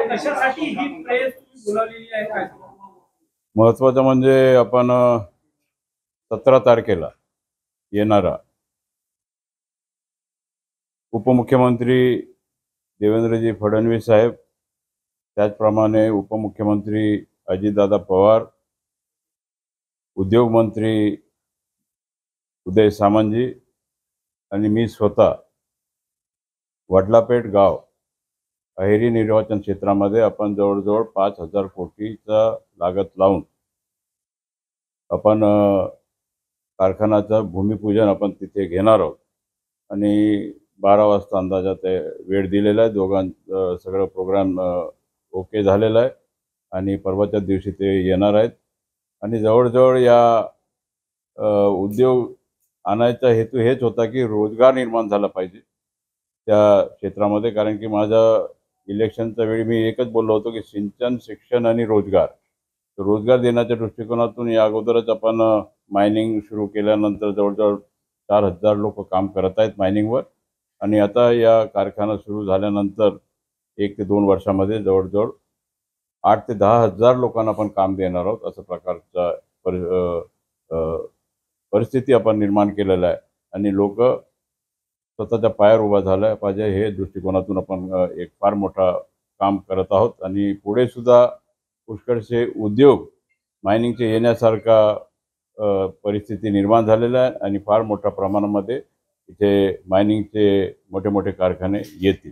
कशासाठी ही प्रेस बोलावलेली आहे काय? महत्त्वाचं म्हणजे आपण 17 तारखेला येणारा उपमुख्यमंत्री देवेंद्रजी फडणवीस साहेब, त्याचप्रमाणे उपमुख्यमंत्री अजितदादा पवार, उद्योग मंत्री उदय सामंतजी आणि मी स्वतः वडलापेठ गाव अहेरी निर्वाचन क्षेत्रामध्ये आपण जवळजवळ 5,000 कोटीचा लागत लावून आपण कारखान्याचं भूमिपूजन आपण तिथे घेणार आहोत आणि 12 वाजता अंदाजात वेळ दिलेला आहे. सगळं प्रोग्राम ओके झालेला आहे आणि परवाच्या दिवशी ते येणार आहेत. आणि जवळजवळ या उद्योग आणायचा हेतू हेच होता की रोजगार निर्माण झाला पाहिजे त्या क्षेत्रामध्ये. कारण की माझ्या इलेक्शनच्या वेळी मी एकच बोललो होतो की सिंचन, शिक्षण आणि रोजगार. रोजगार देण्याच्या दृष्टिकोनातून या अगोदरच आपण मायनिंग सुरू केल्यानंतर जवळजवळ 4,000 लोक काम करत आहेत मायनिंगवर. आणि आता या कारखाना सुरू झाल्यानंतर 1 ते 2 वर्षामध्ये जवळजवळ 8,000 ते 10,000 लोकांना आपण काम देणार आहोत. अशा प्रकारचा परिस्थिती आपण निर्माण केलेला आहे आणि लोक स्वतःच्या पायावर उभा झाला पाहिजे हे दृष्टिकोनातून आपण एक फार मोठा काम करत आहोत. आणि पुढे सुद्धा पुष्कळसे उद्योग मायनिंगचे येण्यासारखा परिस्थिती निर्माण झालेला आहे आणि फार मोठ्या प्रमाणामध्ये इथे मायनिंगचे मोठे मोठे कारखाने येतील.